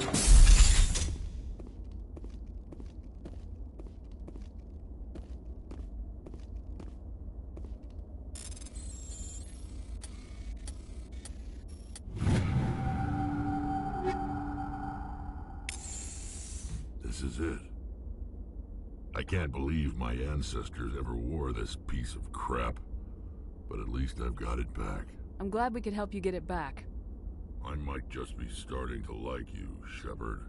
This is it. I can't believe my ancestors ever wore this piece of crap, but at least I've got it back. I'm glad we could help you get it back. I might just be starting to like you, Shepherd.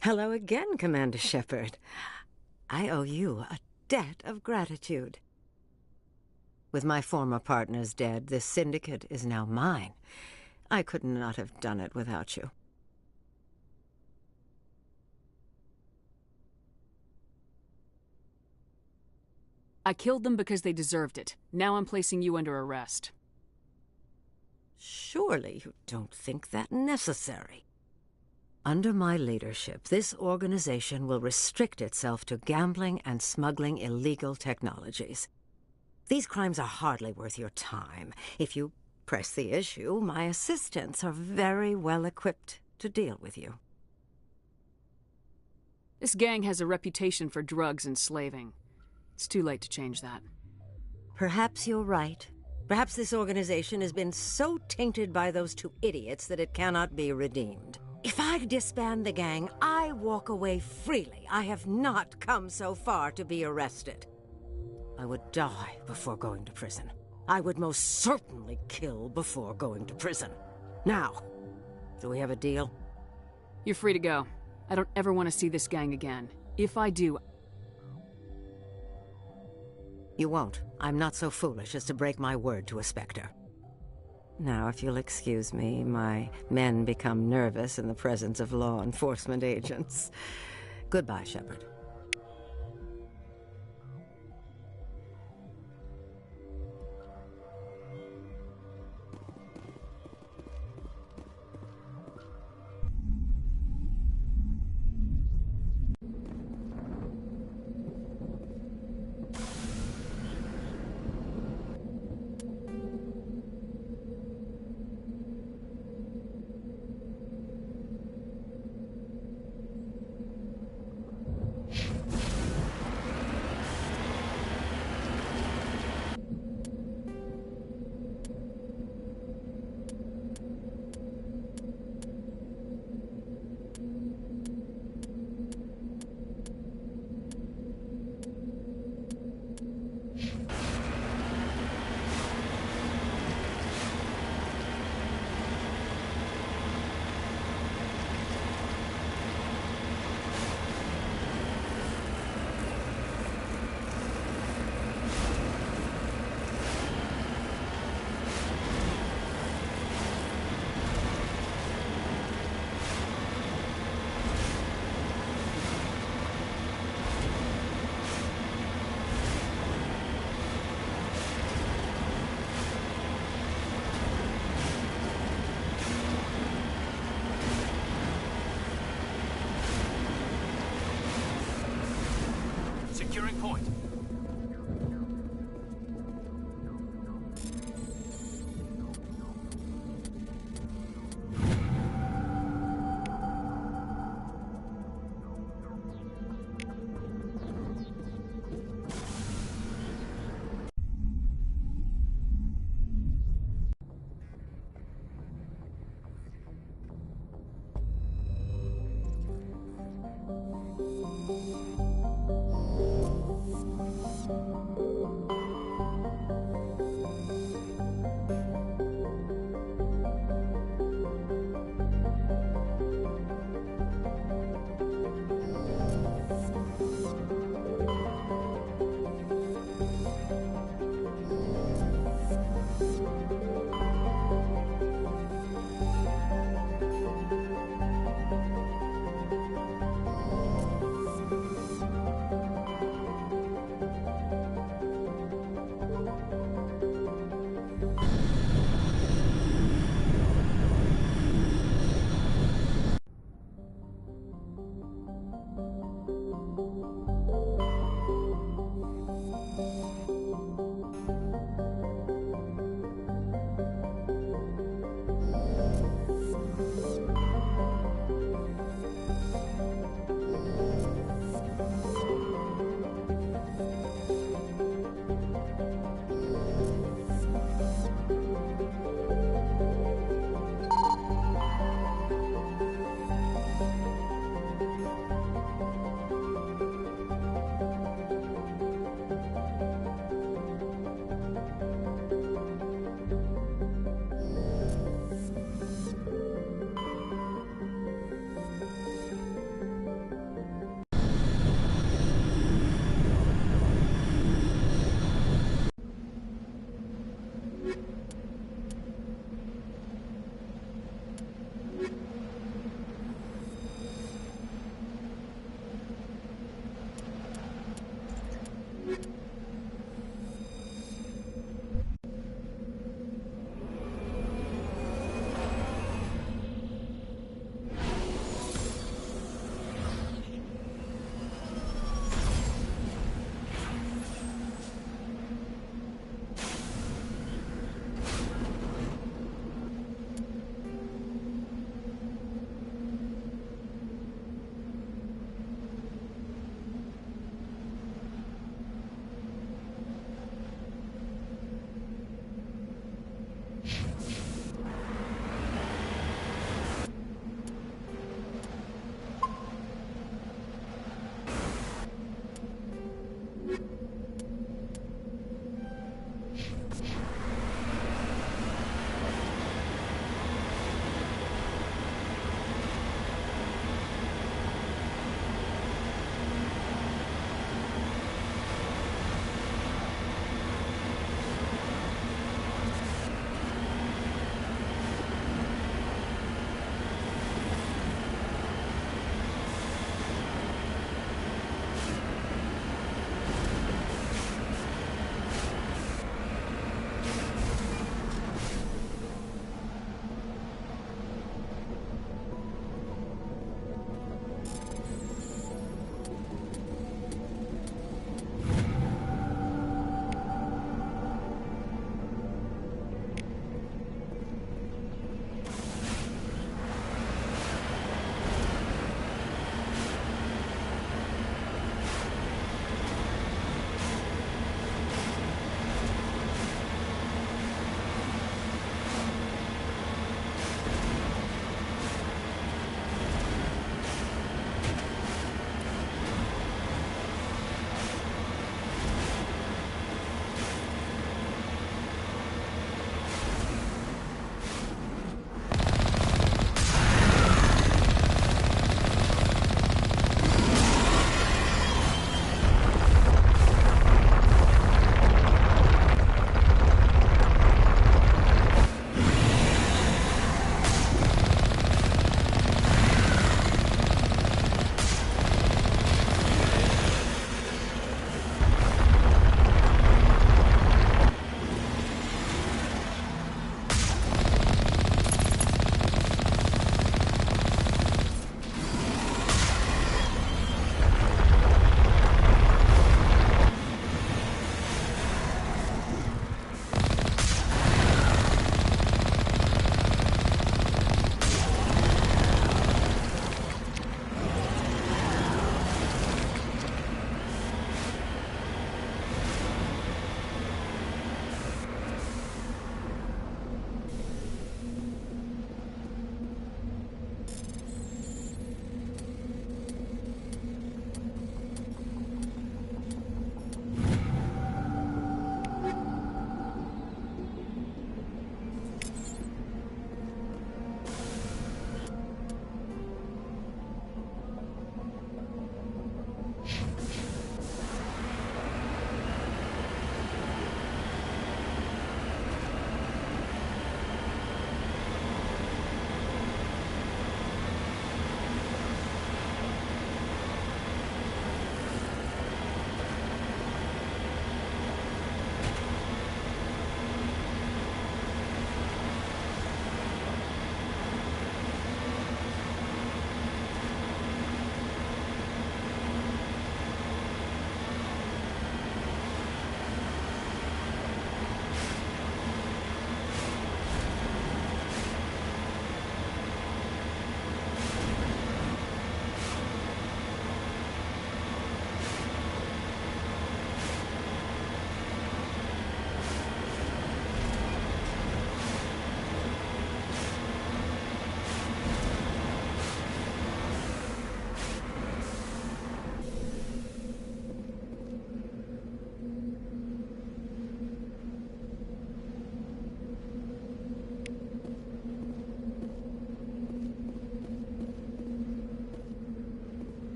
Hello again, Commander Shepherd. I owe you a debt of gratitude. With my former partners dead, this syndicate is now mine. I could not have done it without you. I killed them because they deserved it. Now I'm placing you under arrest. Surely you don't think that necessary. Under my leadership, this organization will restrict itself to gambling and smuggling illegal technologies. These crimes are hardly worth your time. If you press the issue, my assistants are very well equipped to deal with you. This gang has a reputation for drugs and slaving. It's too late to change that. Perhaps you're right. Perhaps this organization has been so tainted by those two idiots that it cannot be redeemed. If I disband the gang, I walk away freely. I have not come so far to be arrested. I would die before going to prison. I would most certainly kill before going to prison. Now, do we have a deal? You're free to go. I don't ever want to see this gang again. If I do... You won't. I'm not so foolish as to break my word to a Spectre. Now, if you'll excuse me, my men become nervous in the presence of law enforcement agents. Goodbye, Shepherd.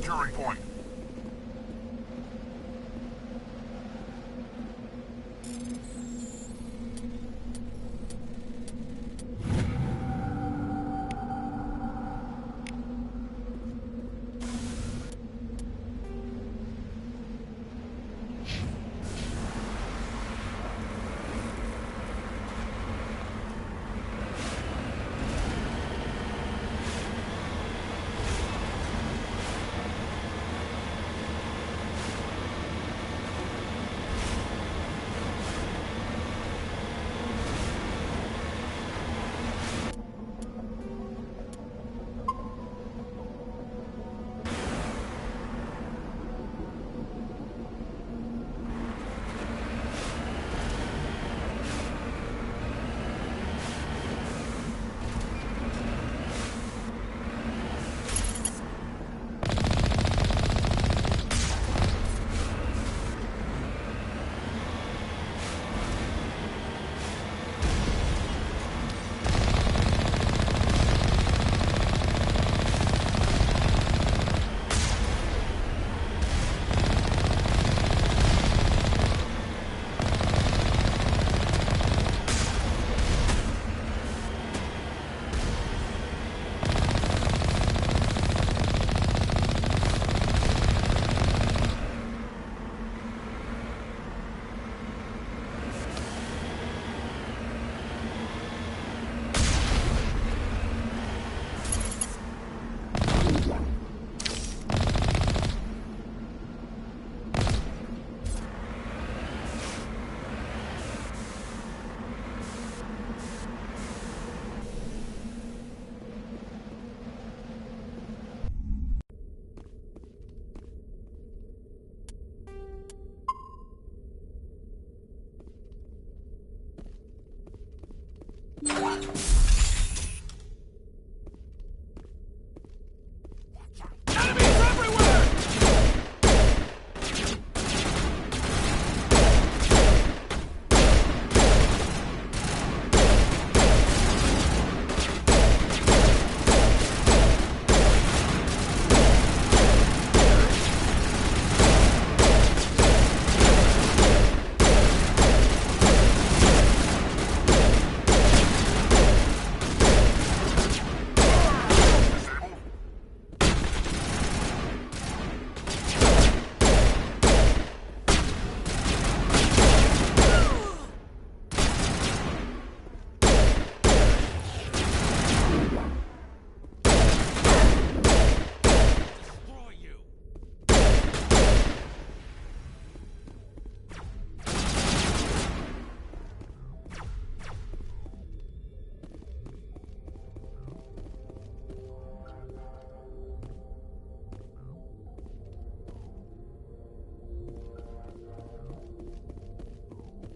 securing point.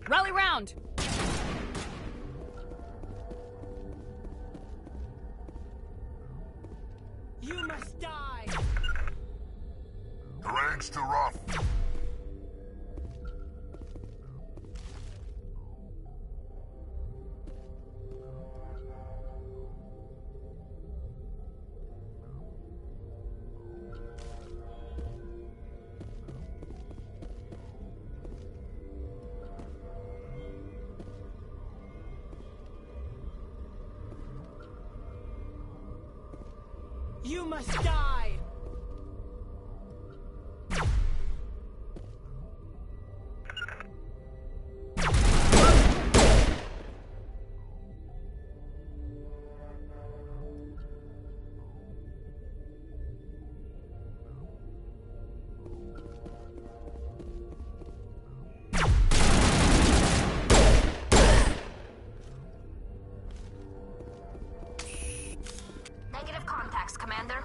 Rally round! You must die! Terrain's too rough. You must die! Negative contacts, Commander.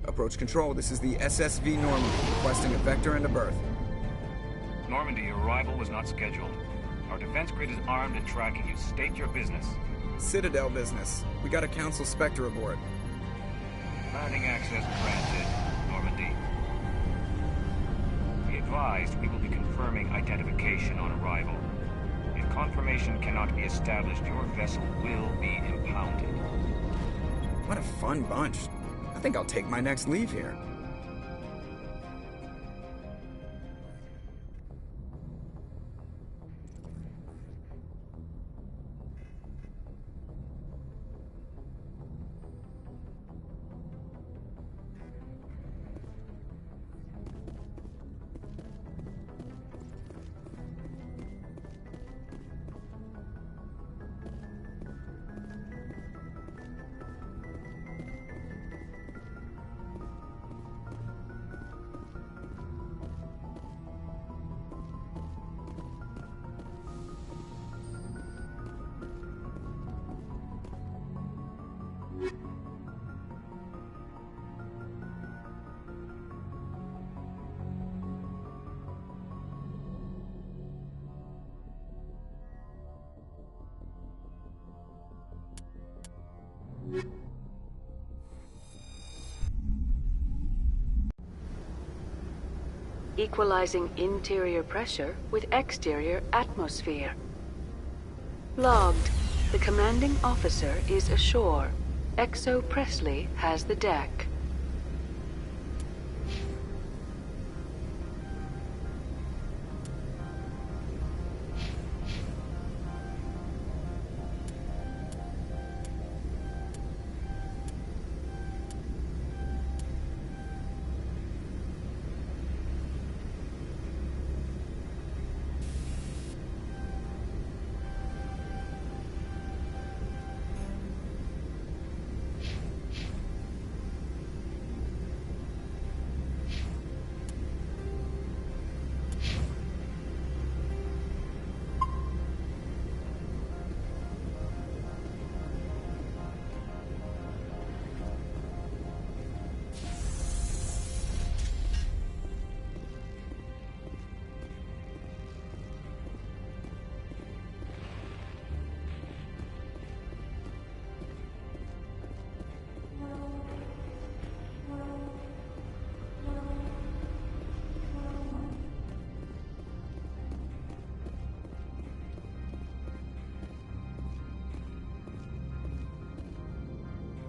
Approach control, this is the SSV Normandy, requesting a vector and a berth. Normandy, your arrival was not scheduled. Our defense grid is armed and tracking you. State your business. Citadel business. We got a Council Spectre aboard. Landing access granted, Normandy. Be advised, we will be confirming identification on arrival. If confirmation cannot be established, your vessel will be impounded. What a fun bunch. I think I'll take my next leave here. Equalizing interior pressure with exterior atmosphere. Logged. The commanding officer is ashore. Exo Presley has the deck.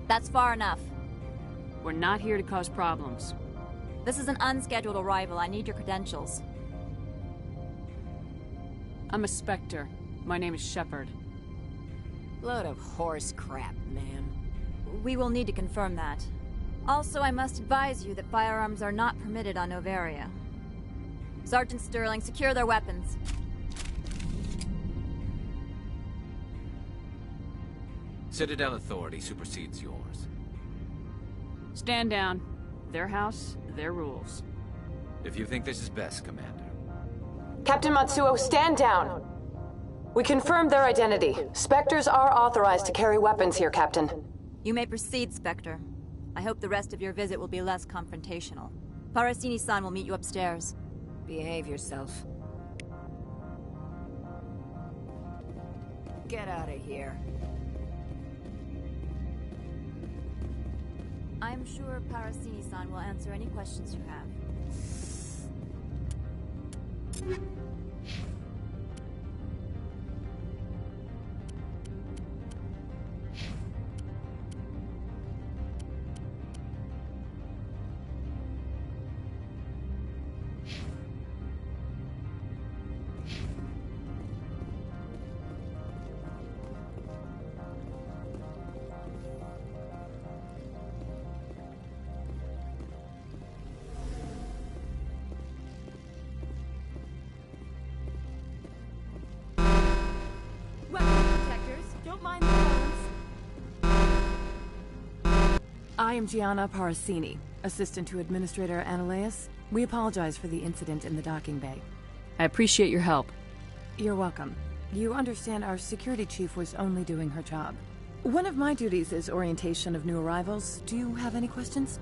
That's far enough. We're not here to cause problems. This is an unscheduled arrival. I need your credentials. I'm a Spectre. My name is Shepherd. Load of horse crap, man. We will need to confirm that. Also, I must advise you that firearms are not permitted on Noveria. Sergeant Sterling, secure their weapons. Citadel authority supersedes yours. Stand down. Their house, their rules. If you think this is best, Commander. Captain Matsuo, stand down! We confirmed their identity. Spectres are authorized to carry weapons here, Captain. You may proceed, Spectre. I hope the rest of your visit will be less confrontational. Parasini-san will meet you upstairs. Behave yourself. Get out of here. I'm sure Parasini-san will answer any questions you have. Don't mind the phones. I am Gianna Parasini, assistant to Administrator Ananias. We apologize for the incident in the docking bay. I appreciate your help. You're welcome. You understand our security chief was only doing her job. One of my duties is orientation of new arrivals. Do you have any questions?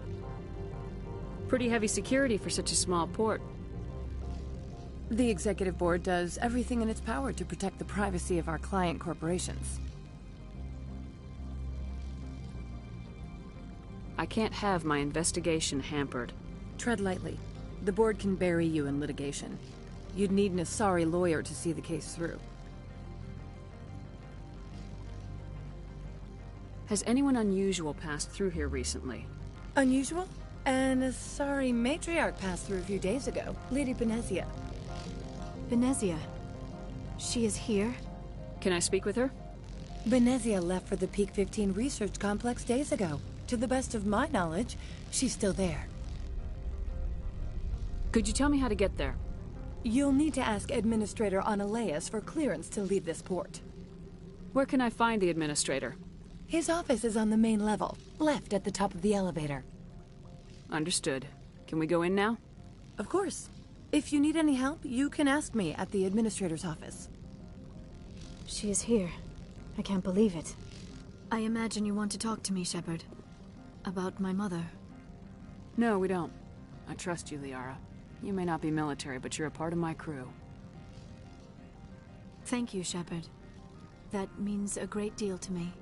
Pretty heavy security for such a small port. The executive board does everything in its power to protect the privacy of our client corporations. I can't have my investigation hampered. Tread lightly. The board can bury you in litigation. You'd need an Asari lawyer to see the case through. Has anyone unusual passed through here recently? Unusual? An Asari Matriarch passed through a few days ago. Lady Benezia. Benezia. She is here? Can I speak with her? Benezia left for the Peak 15 research complex days ago. To the best of my knowledge, she's still there. Could you tell me how to get there? You'll need to ask Administrator Ananias for clearance to leave this port. Where can I find the Administrator? His office is on the main level, left at the top of the elevator. Understood. Can we go in now? Of course. If you need any help, you can ask me at the Administrator's office. She is here. I can't believe it. I imagine you want to talk to me, Shepherd. About my mother. No, we don't. I trust you, Liara. You may not be military, but you're a part of my crew. Thank you, Shepherd. That means a great deal to me.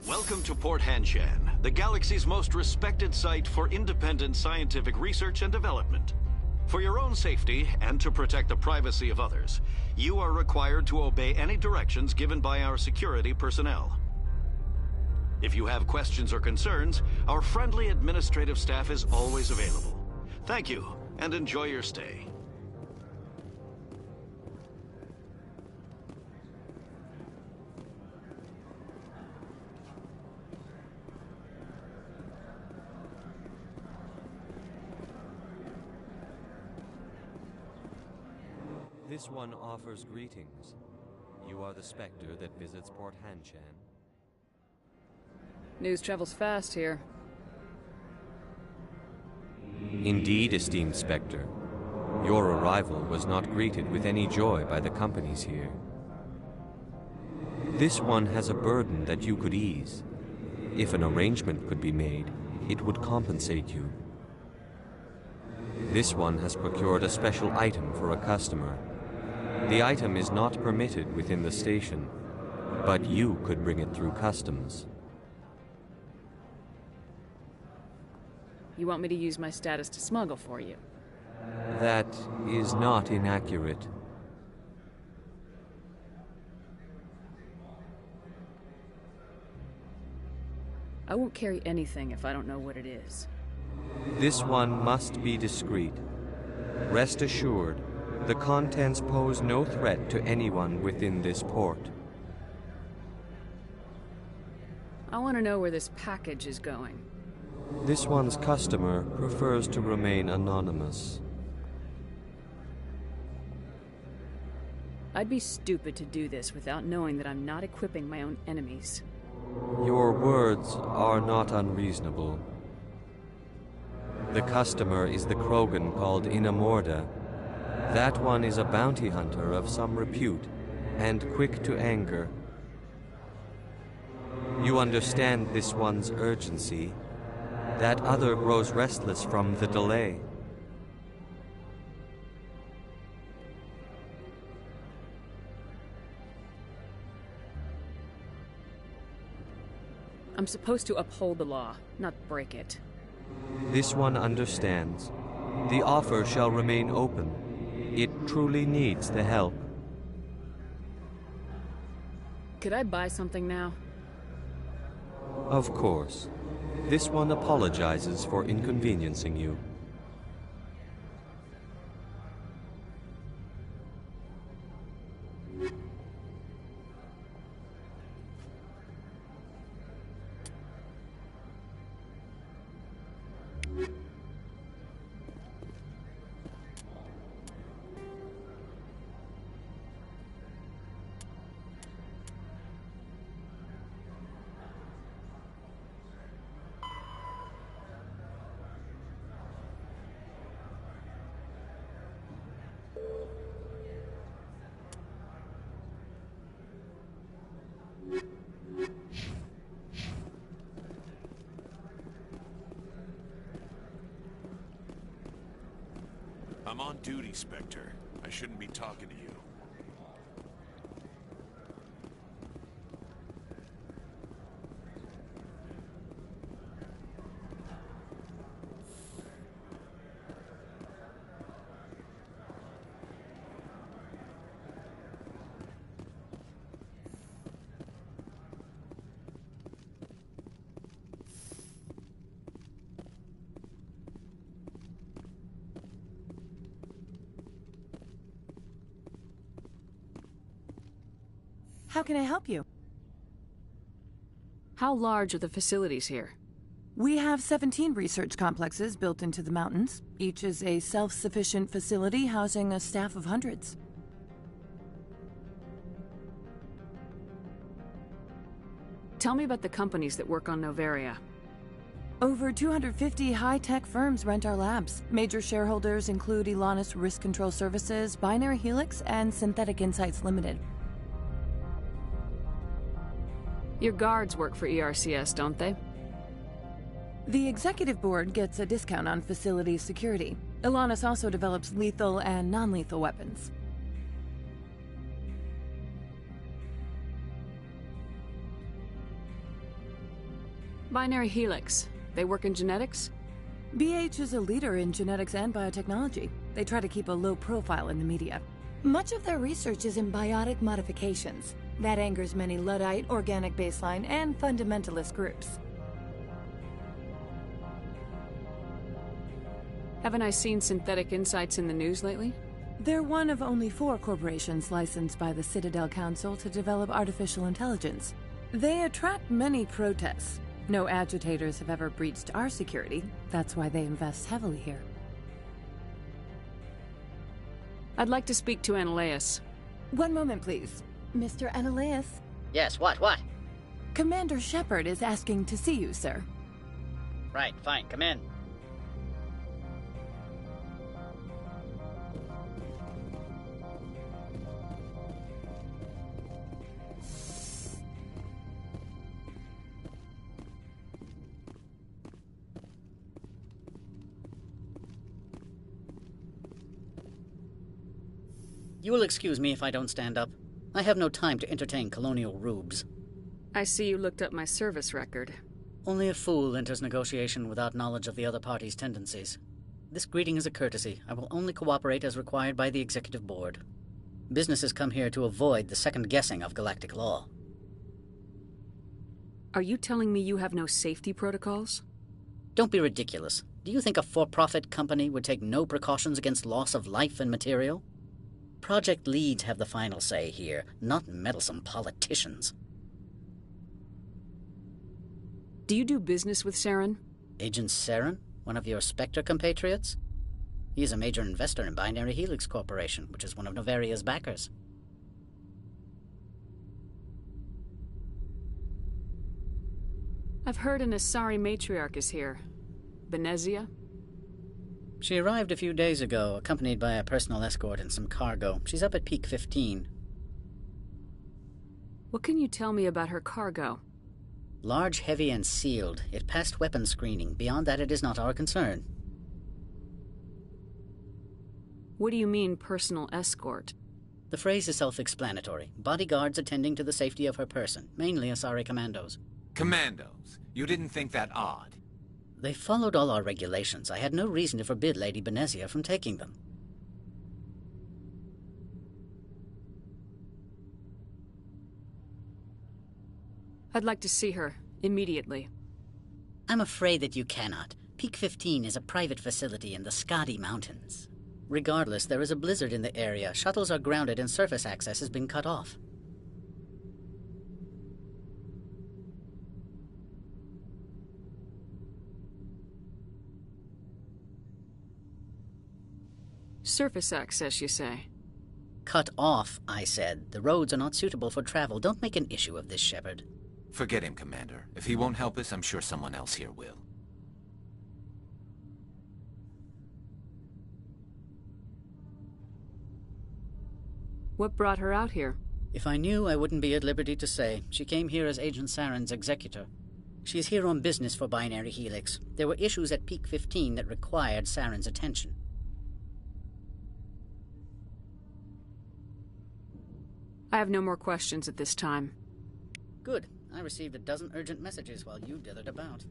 Welcome to Port Hanshan, the galaxy's most respected site for independent scientific research and development. For your own safety, and to protect the privacy of others, you are required to obey any directions given by our security personnel. If you have questions or concerns, our friendly administrative staff is always available. Thank you, and enjoy your stay. This one offers greetings. You are the Spectre that visits Port Hanshan. News travels fast here. Indeed, esteemed Spectre. Your arrival was not greeted with any joy by the companies here. This one has a burden that you could ease. If an arrangement could be made, it would compensate you. This one has procured a special item for a customer. The item is not permitted within the station, but you could bring it through customs. You want me to use my status to smuggle for you? That is not inaccurate. I won't carry anything if I don't know what it is. This one must be discreet. Rest assured, the contents pose no threat to anyone within this port. I want to know where this package is going. This one's customer prefers to remain anonymous. I'd be stupid to do this without knowing that I'm not equipping my own enemies. Your words are not unreasonable. The customer is the Krogan called Inamorda. That one is a bounty hunter of some repute, and quick to anger. You understand this one's urgency. That other grows restless from the delay. I'm supposed to uphold the law, not break it. This one understands. The offer shall remain open. It truly needs the help. Could I buy something now? Of course. This one apologizes for inconveniencing you. I'm on duty, Spectre. I shouldn't be talking to you. How can I help you? How large are the facilities here? We have 17 research complexes built into the mountains. Each is a self-sufficient facility housing a staff of hundreds. Tell me about the companies that work on Noveria. Over 250 high-tech firms rent our labs. Major shareholders include Elanus Risk Control Services, Binary Helix, and Synthetic Insights Limited. Your guards work for ERCS, don't they? The executive board gets a discount on facility security. Elanus also develops lethal and non-lethal weapons. Binary Helix. They work in genetics? BH is a leader in genetics and biotechnology. They try to keep a low profile in the media. Much of their research is in biotic modifications. That angers many Luddite, organic baseline, and fundamentalist groups. Haven't I seen Synthetic Insights in the news lately? They're one of only 4 corporations licensed by the Citadel Council to develop artificial intelligence. They attract many protests. No agitators have ever breached our security. That's why they invest heavily here. I'd like to speak to Analeas. One moment, please. Mr. Analeas? Yes, what? Commander Shepherd is asking to see you, sir. Right, fine, come in. You will excuse me if I don't stand up. I have no time to entertain colonial rubes. I see you looked up my service record. Only a fool enters negotiation without knowledge of the other party's tendencies. This greeting is a courtesy. I will only cooperate as required by the Executive Board. Businesses come here to avoid the second guessing of galactic law. Are you telling me you have no safety protocols? Don't be ridiculous. Do you think a for-profit company would take no precautions against loss of life and material? Project leads have the final say here, not meddlesome politicians. Do you do business with Saren? Agent Saren? One of your Spectre compatriots? He is a major investor in Binary Helix Corporation, which is one of Noveria's backers. I've heard an Asari Matriarch is here. Benezia? She arrived a few days ago, accompanied by a personal escort and some cargo. She's up at Peak 15. What can you tell me about her cargo? Large, heavy, and sealed. It passed weapons screening. Beyond that, it is not our concern. What do you mean, personal escort? The phrase is self-explanatory. Bodyguards attending to the safety of her person, mainly Asari commandos. Commandos? You didn't think that odd? They followed all our regulations. I had no reason to forbid Lady Benezia from taking them. I'd like to see her, immediately. I'm afraid that you cannot. Peak 15 is a private facility in the Skadi Mountains. Regardless, there is a blizzard in the area. Shuttles are grounded and surface access has been cut off. Surface access, you say? Cut off, I said. The roads are not suitable for travel. Don't make an issue of this, Shepherd. Forget him, Commander. If he won't help us, I'm sure someone else here will. What brought her out here? If I knew, I wouldn't be at liberty to say. She came here as Agent Saren's executor. She's here on business for Binary Helix. There were issues at Peak 15 that required Saren's attention. I have no more questions at this time. Good. I received a dozen urgent messages while you dithered about.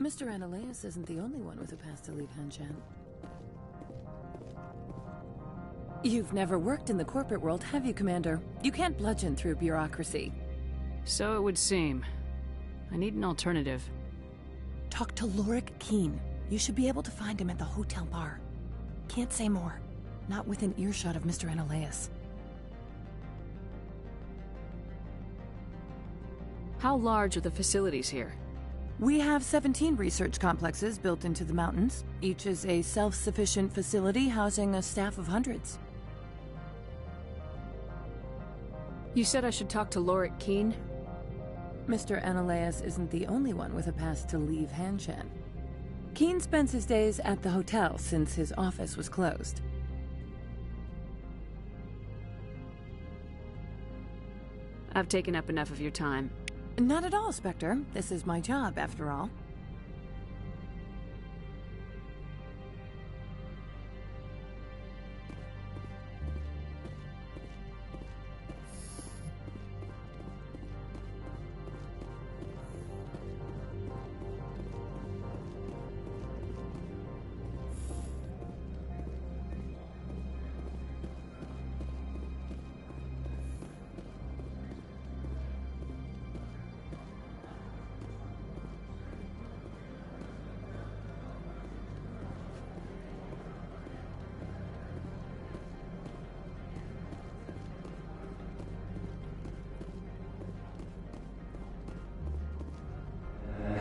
Mr. Ananias isn't the only one with a past to leave Hanshan. You've never worked in the corporate world, have you, Commander? You can't bludgeon through bureaucracy. So it would seem. I need an alternative. Talk to Lorik Keen. You should be able to find him at the hotel bar. Can't say more. Not within earshot of Mr. Ananias. How large are the facilities here? We have 17 research complexes built into the mountains. Each is a self-sufficient facility housing a staff of hundreds. You said I should talk to Lorik Keen? Mr. Ananias isn't the only one with a pass to leave Hanshan. Keen spends his days at the hotel since his office was closed. I've taken up enough of your time. Not at all, Spectre. This is my job, after all.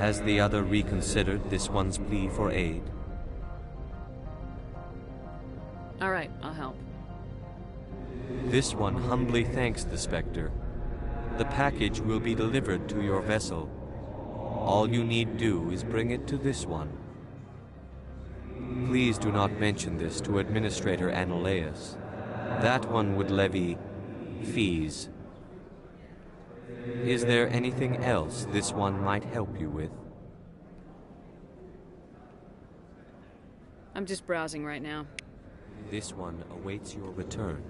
Has the other reconsidered this one's plea for aid? All right, I'll help. This one humbly thanks the Spectre. The package will be delivered to your vessel. All you need do is bring it to this one. Please do not mention this to Administrator Ananias. That one would levy fees. Is there anything else this one might help you with? I'm just browsing right now. This one awaits your return.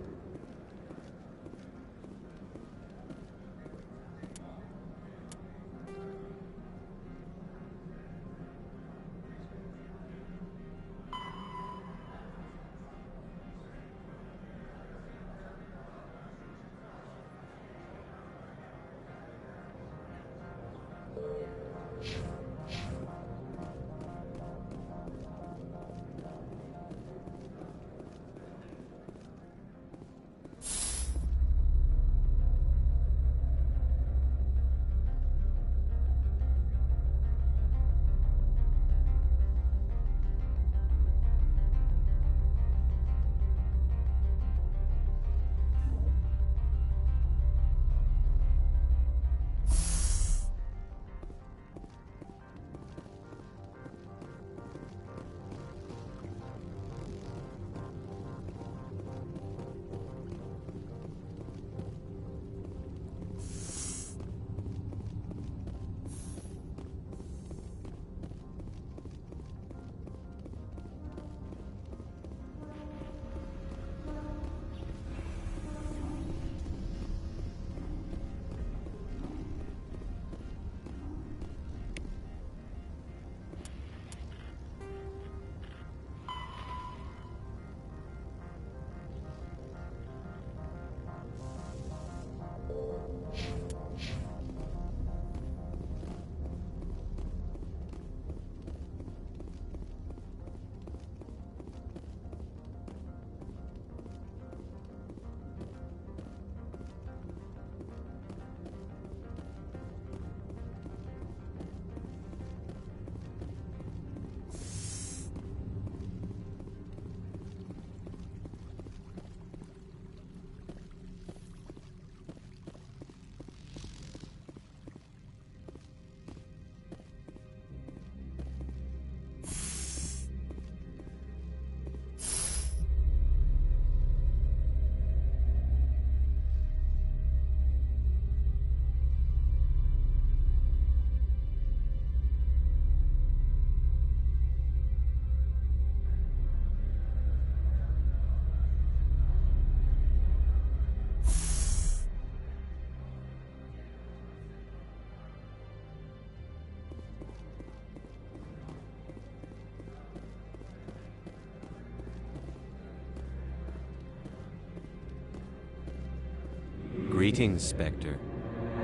Greetings, Spectre.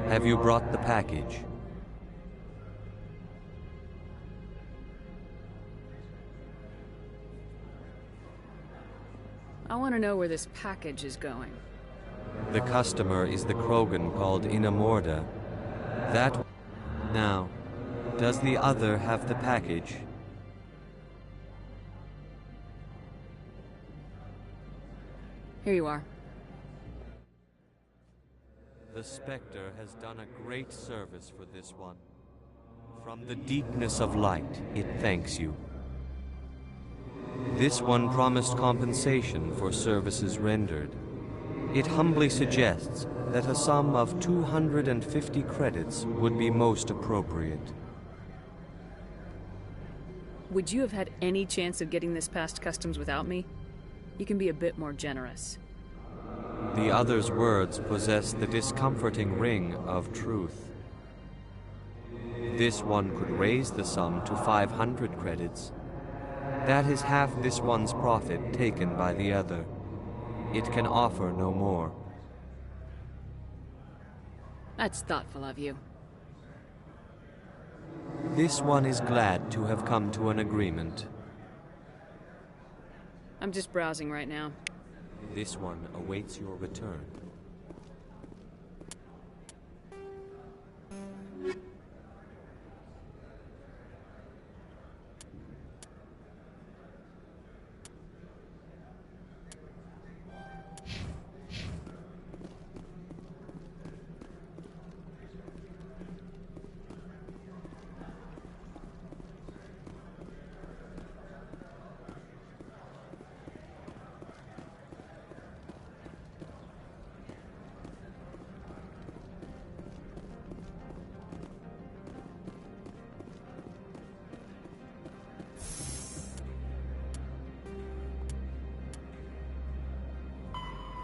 Have you brought the package? I want to know where this package is going. The customer is the Krogan called Inamorda. That... Now, does the other have the package? Here you are. The Spectre has done a great service for this one. From the deepness of light, it thanks you. This one promised compensation for services rendered. It humbly suggests that a sum of 250 credits would be most appropriate. Would you have had any chance of getting this past customs without me? You can be a bit more generous. The other's words possess the discomforting ring of truth. This one could raise the sum to 500 credits. That is half this one's profit taken by the other. It can offer no more. That's thoughtful of you. This one is glad to have come to an agreement. I'm just browsing right now. This one awaits your return.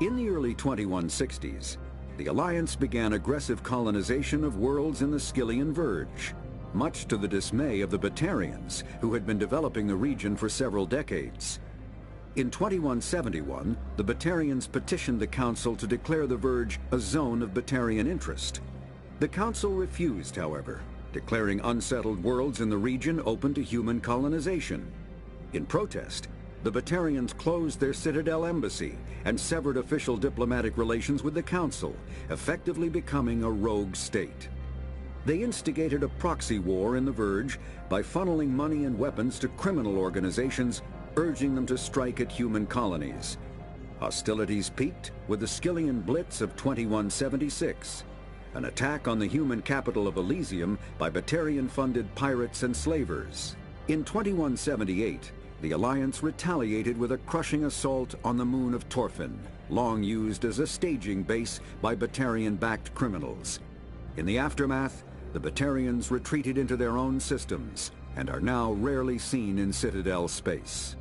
In the early 2160s, the Alliance began aggressive colonization of worlds in the Skyllian Verge, much to the dismay of the Batarians, who had been developing the region for several decades. In 2171, the Batarians petitioned the Council to declare the Verge a zone of Batarian interest. The Council refused, however, declaring unsettled worlds in the region open to human colonization. In protest, the Batarians closed their Citadel embassy and severed official diplomatic relations with the Council, effectively becoming a rogue state. They instigated a proxy war in the Verge by funneling money and weapons to criminal organizations, urging them to strike at human colonies. Hostilities peaked with the Skyllian Blitz of 2176, an attack on the human capital of Elysium by Batarian-funded pirates and slavers. In 2178, the Alliance retaliated with a crushing assault on the moon of Torfin, long used as a staging base by Batarian-backed criminals. In the aftermath, the Batarians retreated into their own systems and are now rarely seen in Citadel space.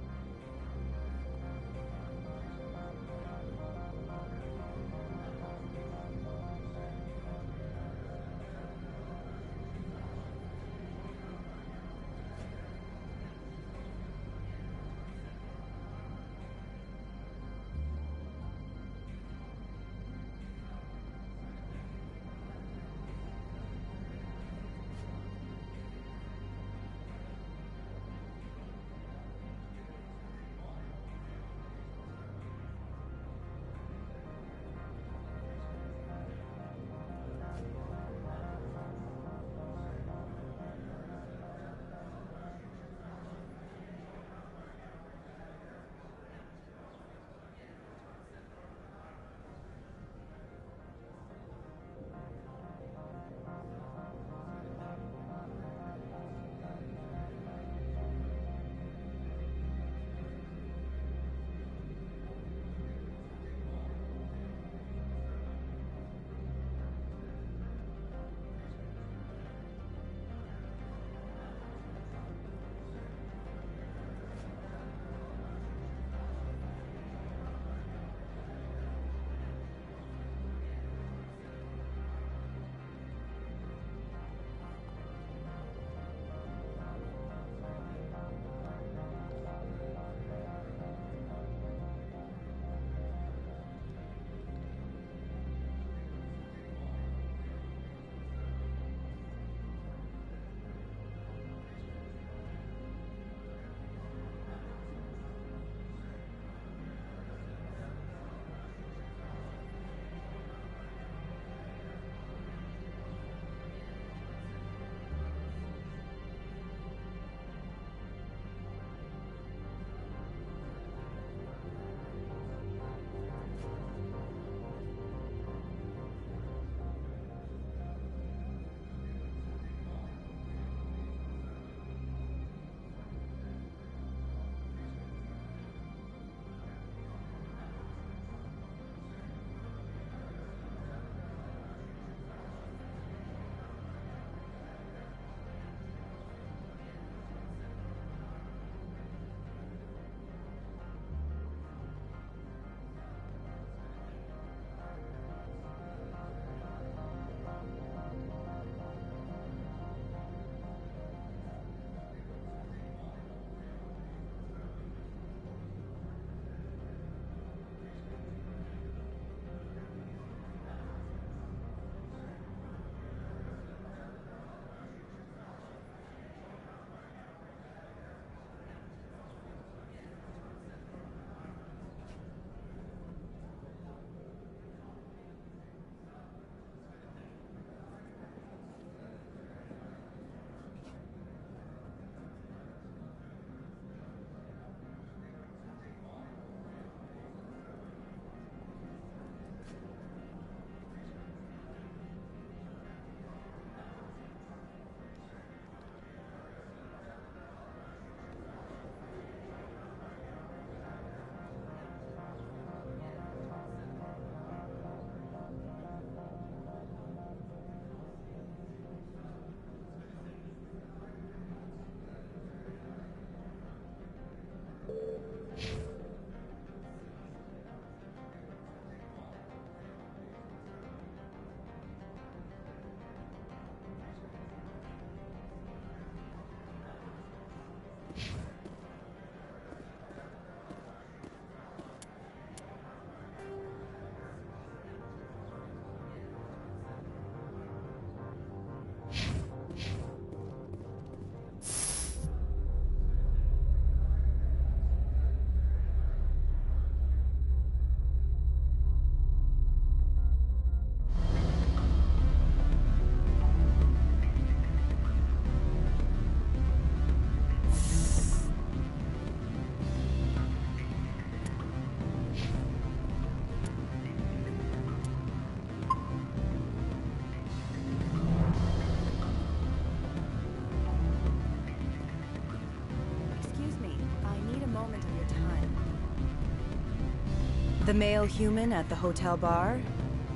The male human at the hotel bar?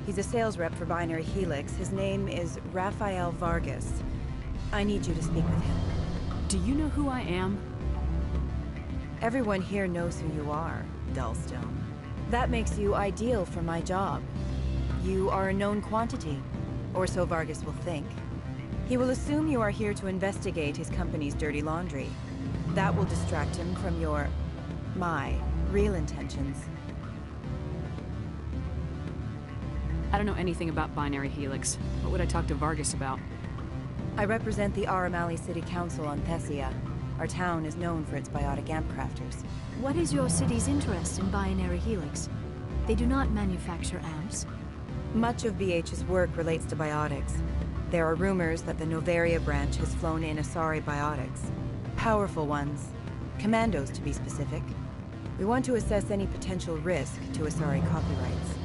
He's a sales rep for Binary Helix. His name is Rafael Vargas. I need you to speak with him. Do you know who I am? Everyone here knows who you are, Dullstone. That makes you ideal for my job. You are a known quantity, or so Vargas will think. He will assume you are here to investigate his company's dirty laundry. That will distract him from my real intentions. I don't know anything about Binary Helix. What would I talk to Vargas about? I represent the Aramali City Council on Thessia. Our town is known for its biotic amp crafters. What is your city's interest in Binary Helix? They do not manufacture amps. Much of BH's work relates to biotics. There are rumors that the Noveria branch has flown in Asari biotics. Powerful ones. Commandos, to be specific. We want to assess any potential risk to Asari copyrights.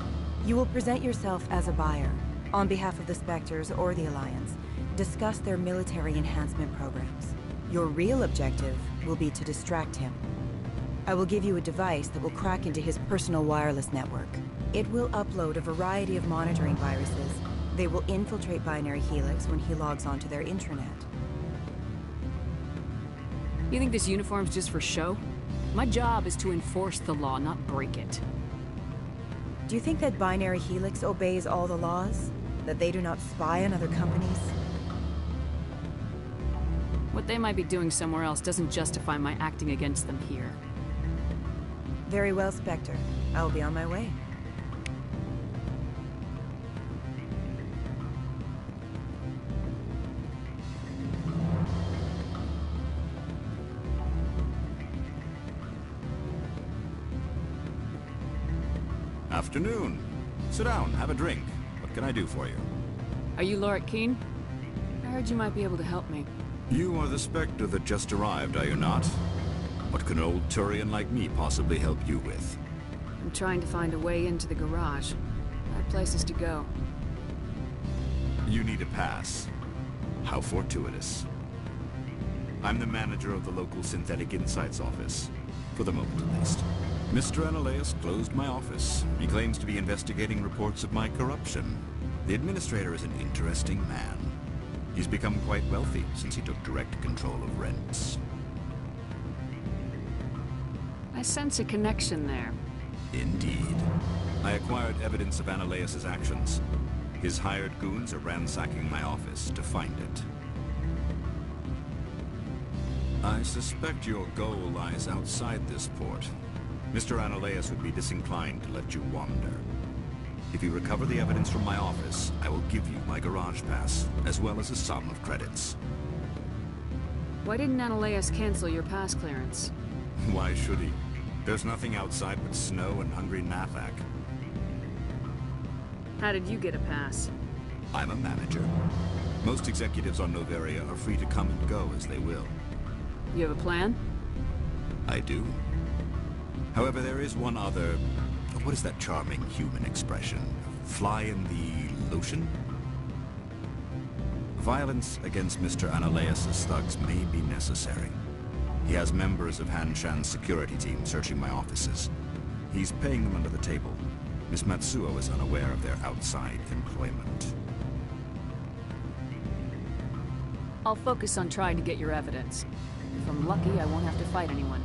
You will present yourself as a buyer, on behalf of the Spectres or the Alliance. Discuss their military enhancement programs. Your real objective will be to distract him. I will give you a device that will crack into his personal wireless network. It will upload a variety of monitoring viruses. They will infiltrate Binary Helix when he logs onto their intranet. You think this uniform's just for show? My job is to enforce the law, not break it. Do you think that Binary Helix obeys all the laws? That they do not spy on other companies? What they might be doing somewhere else doesn't justify my acting against them here. Very well, Spectre. I will be on my way. Afternoon. Sit down, have a drink. What can I do for you? Are you Lorik Keen? I heard you might be able to help me. You are the Spectre that just arrived, are you not? What can an old Turian like me possibly help you with? I'm trying to find a way into the garage. I have places to go. You need a pass. How fortuitous. I'm the manager of the local Synthetic Insights office. For the moment, at least. Mr. Analeus closed my office. He claims to be investigating reports of my corruption. The administrator is an interesting man. He's become quite wealthy since he took direct control of rents. I sense a connection there. Indeed. I acquired evidence of Analeus's actions. His hired goons are ransacking my office to find it. I suspect your goal lies outside this port. Mr. Analeus would be disinclined to let you wander. If you recover the evidence from my office, I will give you my garage pass, as well as a sum of credits. Why didn't Analeus cancel your pass clearance? Why should he? There's nothing outside but snow and hungry Nathak. How did you get a pass? I'm a manager. Most executives on Noveria are free to come and go as they will. You have a plan? I do. However, there is one other... What is that charming human expression? Fly in the lotion? Violence against Mr. Analeus' thugs may be necessary. He has members of Han Shan's security team searching my offices. He's paying them under the table. Miss Matsuo is unaware of their outside employment. I'll focus on trying to get your evidence. If I'm lucky, I won't have to fight anyone.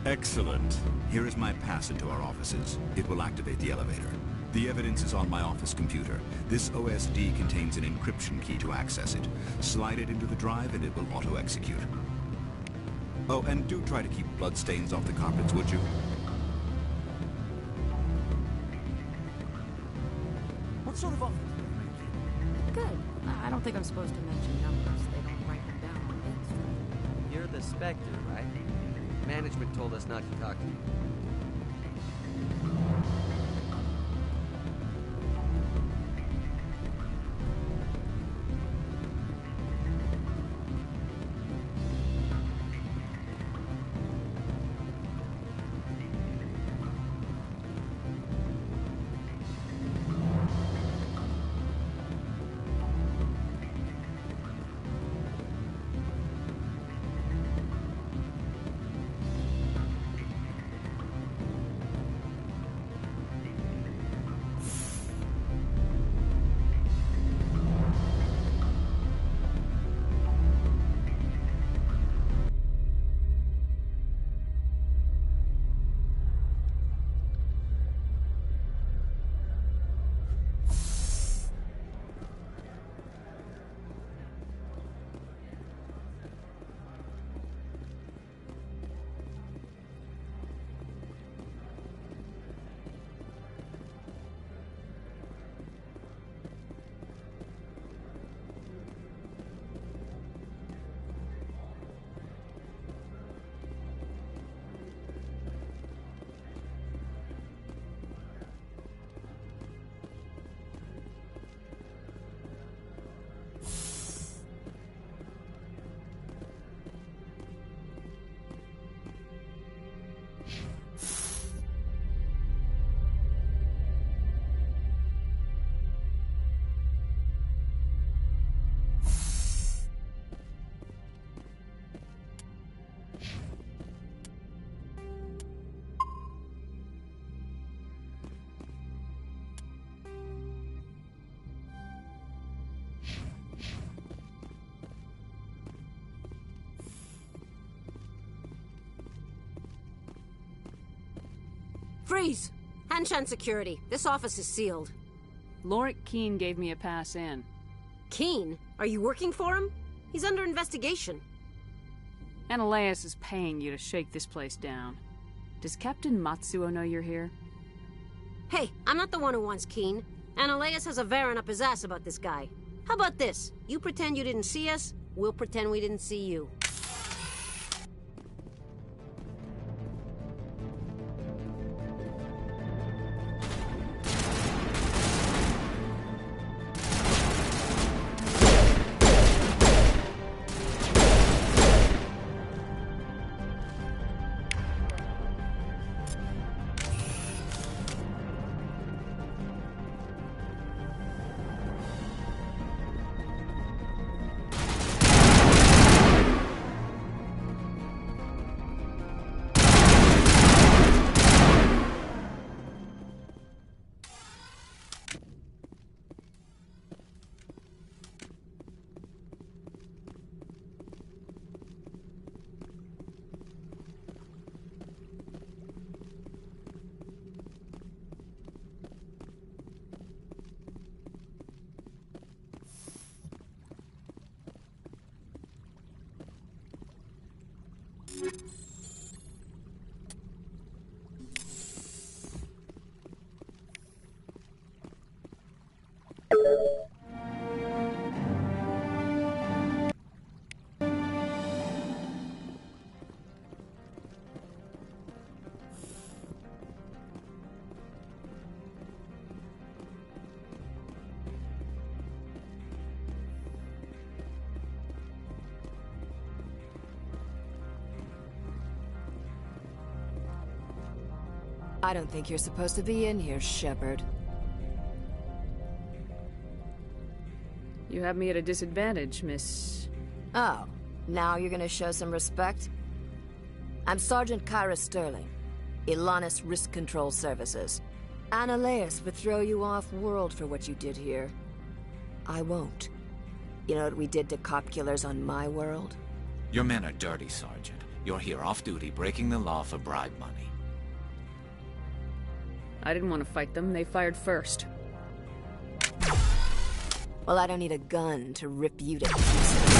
Excellent. Here is my pass into our offices. It will activate the elevator. The evidence is on my office computer. This OSD contains an encryption key to access it. Slide it into the drive and it will auto-execute. Oh, and do try to keep bloodstains off the carpets, would you? What sort of offer? Good. I don't think I'm supposed to mention numbers. They don't write them down on bins. You're the Spectre, right? Management told us not to talk to you. Freeze! Hanshan security. This office is sealed. Lorik Keene gave me a pass in. Keene? Are you working for him? He's under investigation. Ananias is paying you to shake this place down. Does Captain Matsuo know you're here? Hey, I'm not the one who wants Keene. Ananias has a Varen up his ass about this guy. How about this? You pretend you didn't see us, we'll pretend we didn't see you. I don't think you're supposed to be in here, Shepherd. You have me at a disadvantage, Miss... Oh, now you're gonna show some respect? I'm Sergeant Kyra Sterling, Ilanis Risk Control Services. Ananias would throw you off-world for what you did here. I won't. You know what we did to cop killers on my world? Your men are dirty, Sergeant. You're here off-duty, breaking the law for bribe money. I didn't want to fight them. They fired first. Well, I don't need a gun to rip you to pieces.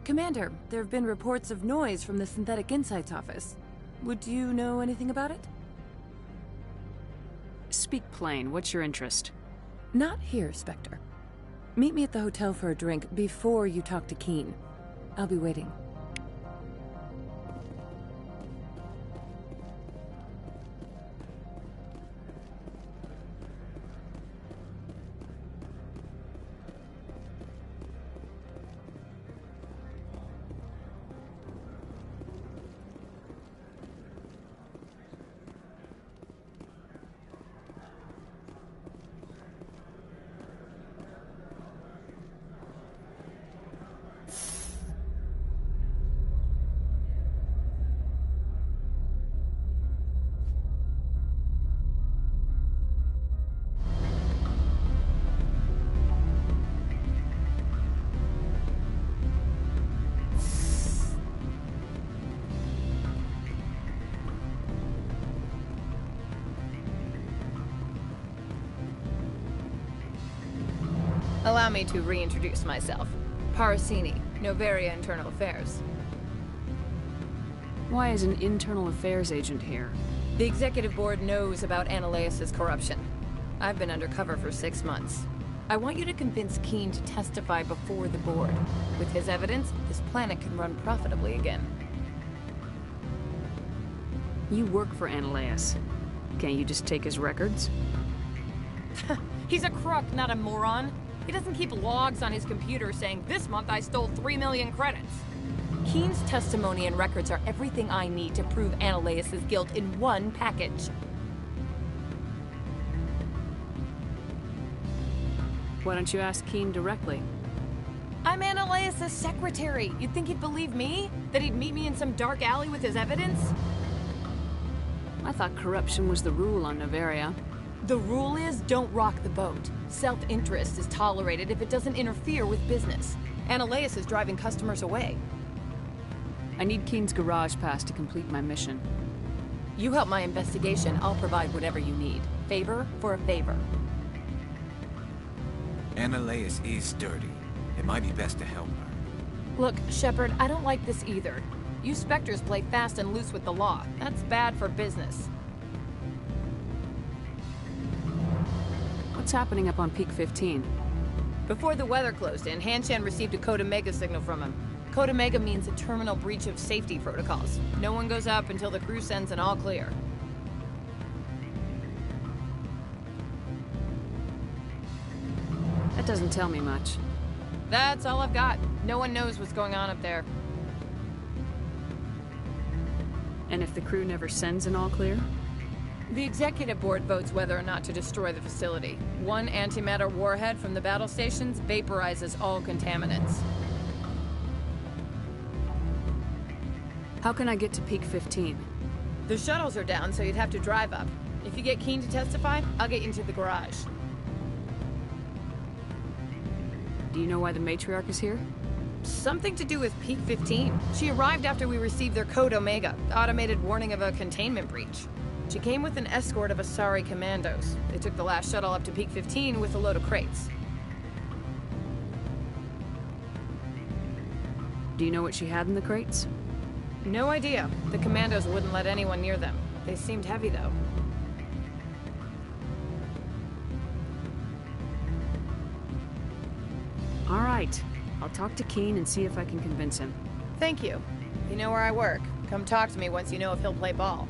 Commander, there have been reports of noise from the Synthetic Insights office. Would you know anything about it? Speak plain. What's your interest? Not here, Spectre. Meet me at the hotel for a drink before you talk to Keen. I'll be waiting. Allow me to reintroduce myself. Parasini, Noveria Internal Affairs. Why is an internal affairs agent here? The Executive Board knows about Analeus' corruption. I've been undercover for 6 months. I want you to convince Keen to testify before the Board. With his evidence, this planet can run profitably again. You work for Analeus. Can't you just take his records? He's a crook, not a moron. He doesn't keep logs on his computer saying, "This month I stole 3 million credits." Keen's testimony and records are everything I need to prove Analeus' guilt in one package. Why don't you ask Keen directly? I'm Analeus' secretary. You'd think he'd believe me? That he'd meet me in some dark alley with his evidence? I thought corruption was the rule on Noveria. The rule is, don't rock the boat. Self-interest is tolerated if it doesn't interfere with business. Analeus is driving customers away. I need Keen's garage pass to complete my mission. You help my investigation, I'll provide whatever you need. Favor for a favor. Analeus is dirty. It might be best to help her. Look, Shepherd, I don't like this either. You Spectres play fast and loose with the law. That's bad for business. What's happening up on Peak 15? Before the weather closed in, Hanshan received a Code Omega signal from him. Code Omega means a terminal breach of safety protocols. No one goes up until the crew sends an all clear. That doesn't tell me much. That's all I've got. No one knows what's going on up there. And if the crew never sends an all clear? The Executive Board votes whether or not to destroy the facility. One antimatter warhead from the battle stations vaporizes all contaminants. How can I get to Peak 15? The shuttles are down, so you'd have to drive up. If you get Keen to testify, I'll get you into the garage. Do you know why the Matriarch is here? Something to do with Peak 15. She arrived after we received their Code Omega, automated warning of a containment breach. She came with an escort of Asari commandos. They took the last shuttle up to Peak 15 with a load of crates. Do you know what she had in the crates? No idea. The commandos wouldn't let anyone near them. They seemed heavy, though. All right. I'll talk to Keen and see if I can convince him. Thank you. You know where I work. Come talk to me once you know if he'll play ball.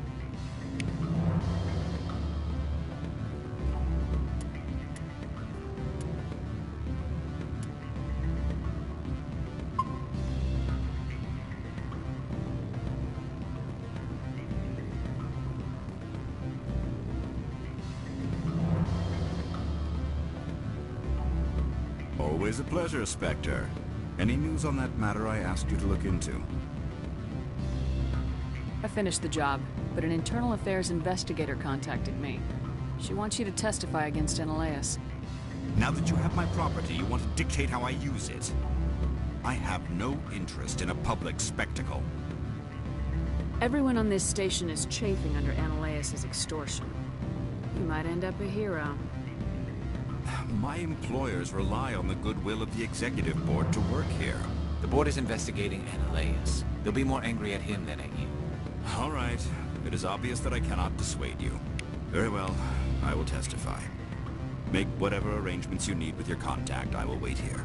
Always a pleasure, Spectre. Any news on that matter I asked you to look into? I finished the job, but an internal affairs investigator contacted me. She wants you to testify against Analeus. Now that you have my property, you want to dictate how I use it. I have no interest in a public spectacle. Everyone on this station is chafing under Analeus' extortion. You might end up a hero. My employers rely on the goodwill of the Executive Board to work here. The board is investigating Ananias. They'll be more angry at him than at you. All right. It is obvious that I cannot dissuade you. Very well. I will testify. Make whatever arrangements you need with your contact. I will wait here.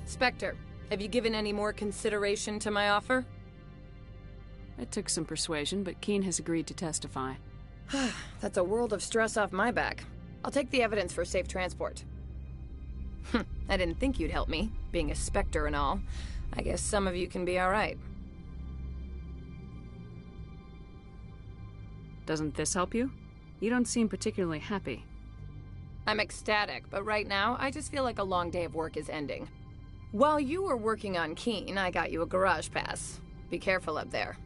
Spectre, have you given any more consideration to my offer? It took some persuasion, but Keen has agreed to testify. That's a world of stress off my back. I'll take the evidence for safe transport. I didn't think you'd help me, being a Spectre and all. I guess some of you can be alright. Doesn't this help you? You don't seem particularly happy. I'm ecstatic, but right now, I just feel like a long day of work is ending. While you were working on Keen, I got you a garage pass. Be careful up there.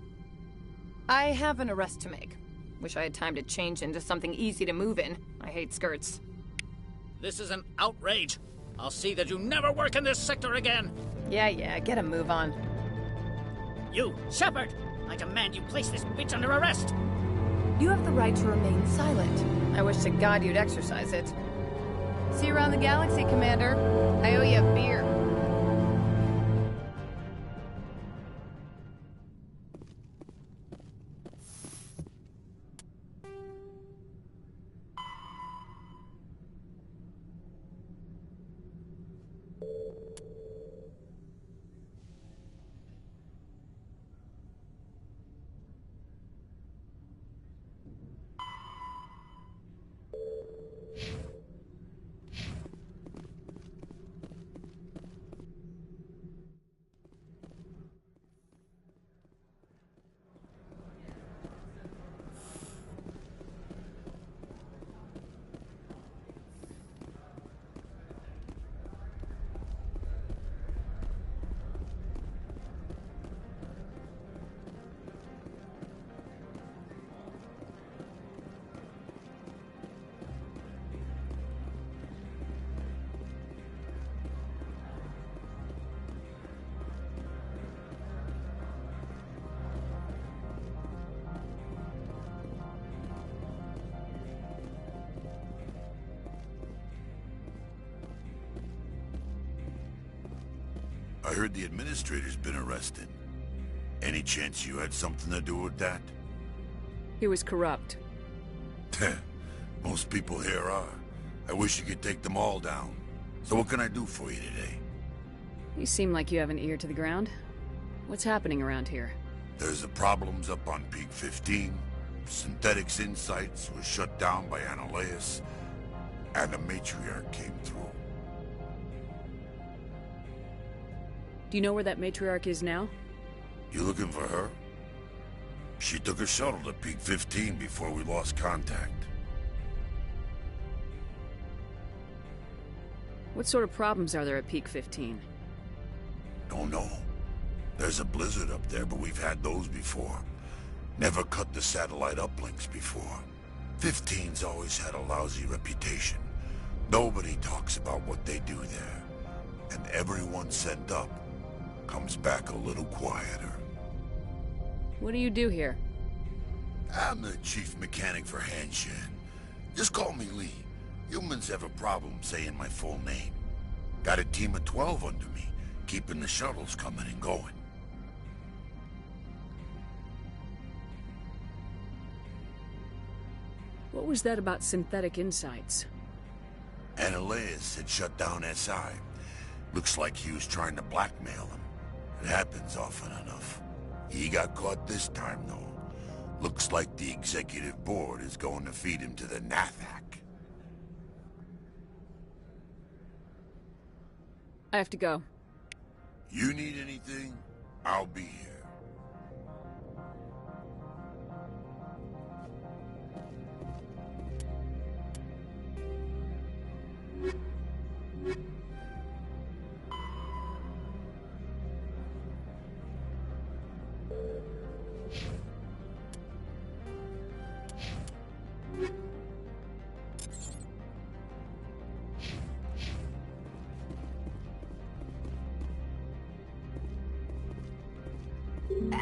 I have an arrest to make. Wish I had time to change into something easy to move in. I hate skirts. This is an outrage. I'll see that you never work in this sector again. Yeah, get a move on. You, Shepherd! I demand you place this bitch under arrest! You have the right to remain silent. I wish to God you'd exercise it. See you around the galaxy, Commander. I owe you a beer. I heard the administrator's been arrested. Any chance you had something to do with that? He was corrupt. Most people here are. I wish you could take them all down. So what can I do for you today? You seem like you have an ear to the ground. What's happening around here? There's the problems up on Peak 15. Synthetics Insights was shut down by Ananias. And the Matriarch came through. Do you know where that Matriarch is now? You looking for her? She took a shuttle to Peak 15 before we lost contact. What sort of problems are there at Peak 15? Don't know. There's a blizzard up there, but we've had those before. Never cut the satellite uplinks before. 15's always had a lousy reputation. Nobody talks about what they do there. And everyone sent up comes back a little quieter. What do you do here? I'm the chief mechanic for Hanshan. Just call me Lee. Humans have a problem saying my full name. Got a team of 12 under me, keeping the shuttles coming and going. What was that about synthetic insights? Ananias had shut down SI. Looks like he was trying to blackmail him. It happens often enough. He got caught this time, though. Looks like the executive board is going to feed him to the Nathak. I have to go. You need anything? I'll be here.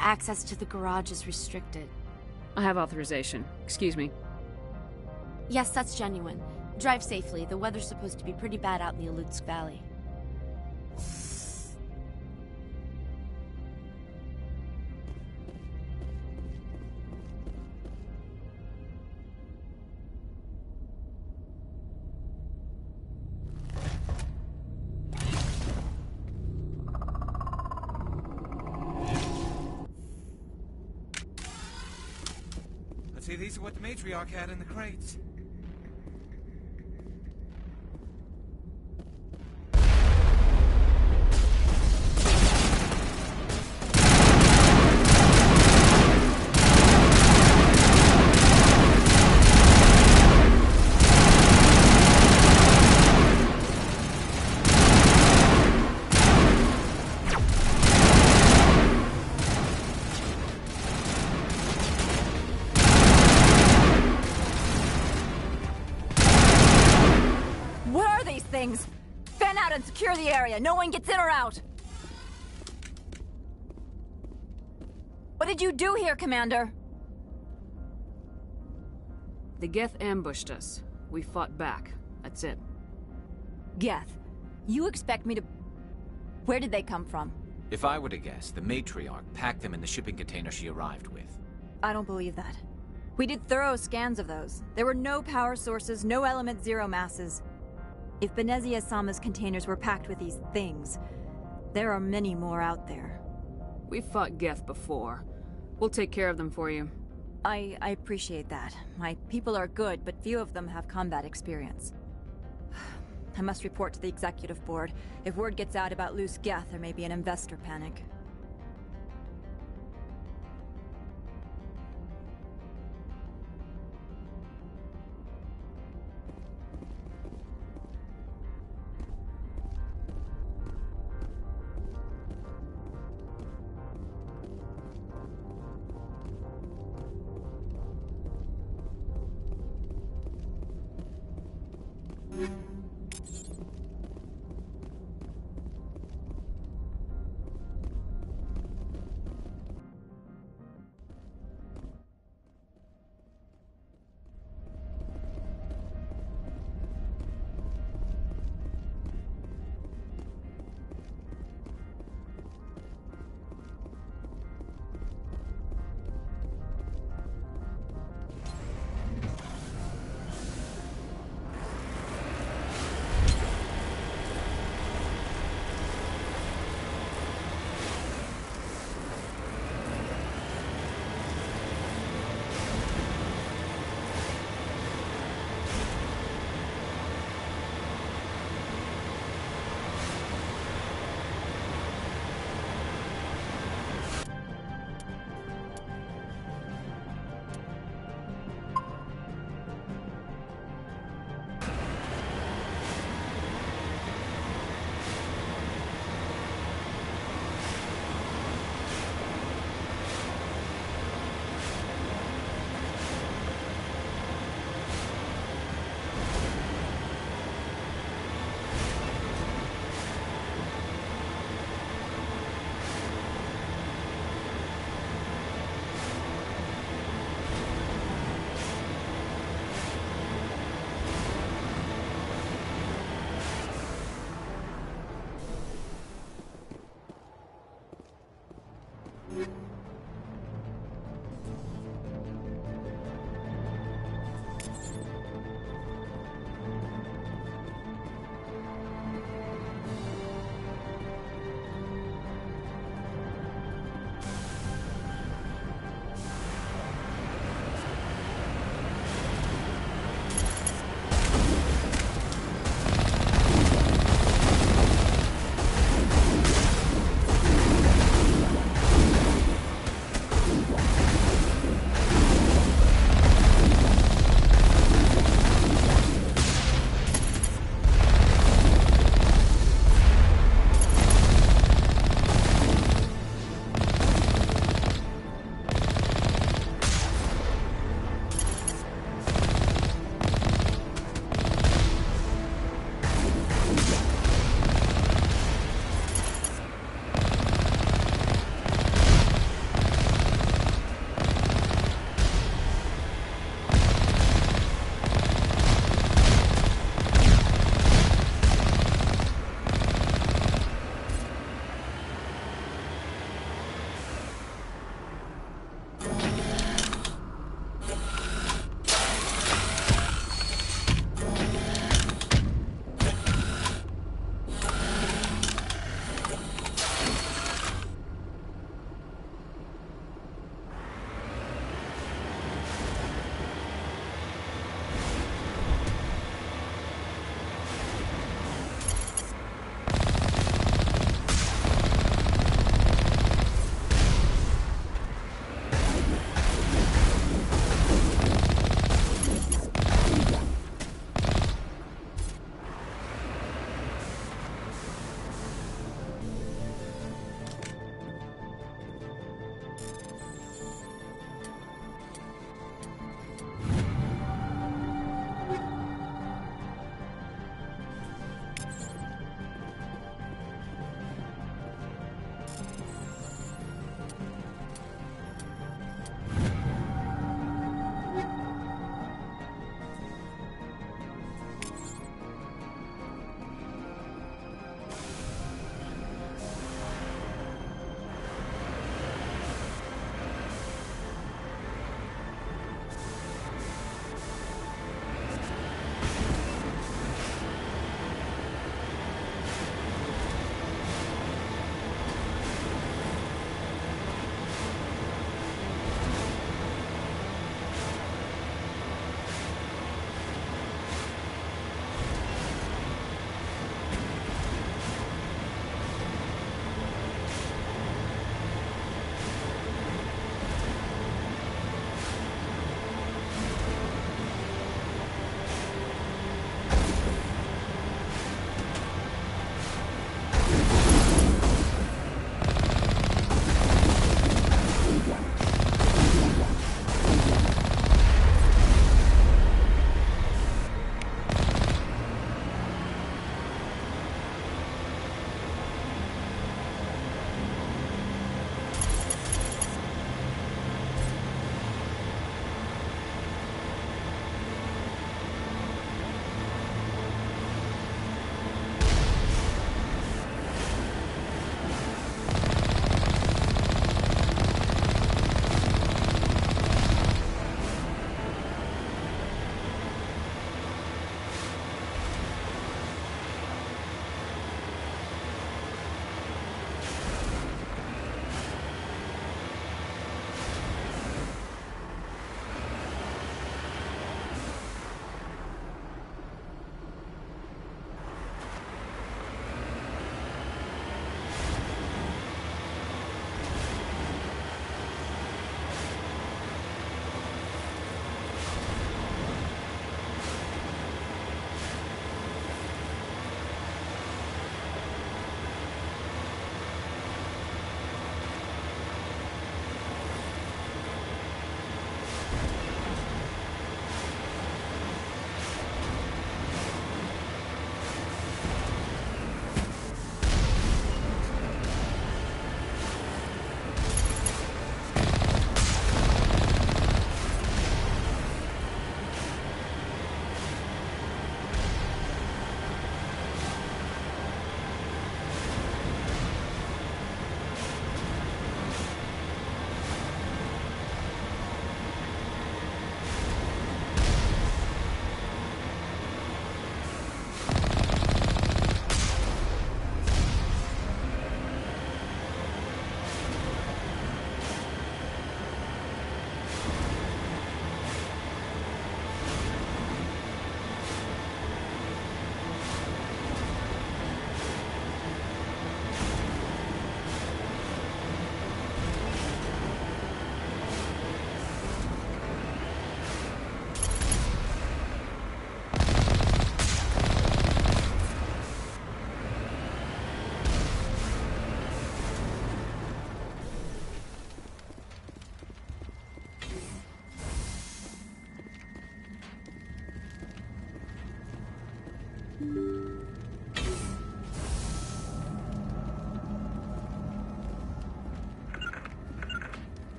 Access to the garage is restricted. I have authorization. Excuse me. Yes, that's genuine. Drive safely. The weather's supposed to be pretty bad out in the Alutsk Valley. See, these are what the Matriarch had in the crates. Fan out and secure the area. No one gets in or out. What did you do here, Commander? The Geth ambushed us. We fought back. That's it. Geth? You expect me to... Where did they come from? If I were to guess, the Matriarch packed them in the shipping container she arrived with. I don't believe that. We did thorough scans of those. There were no power sources, no element zero masses. If Benezia Sama's containers were packed with these things, there are many more out there. We've fought Geth before. We'll take care of them for you. I appreciate that. My people are good, but few of them have combat experience. I must report to the executive board. If word gets out about loose Geth, there may be an investor panic.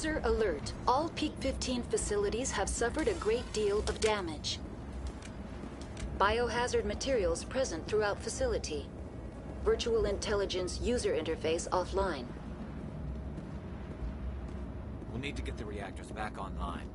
User alert. All Peak 15 facilities have suffered a great deal of damage. Biohazard materials present throughout facility. Virtual intelligence user interface offline. We'll need to get the reactors back online.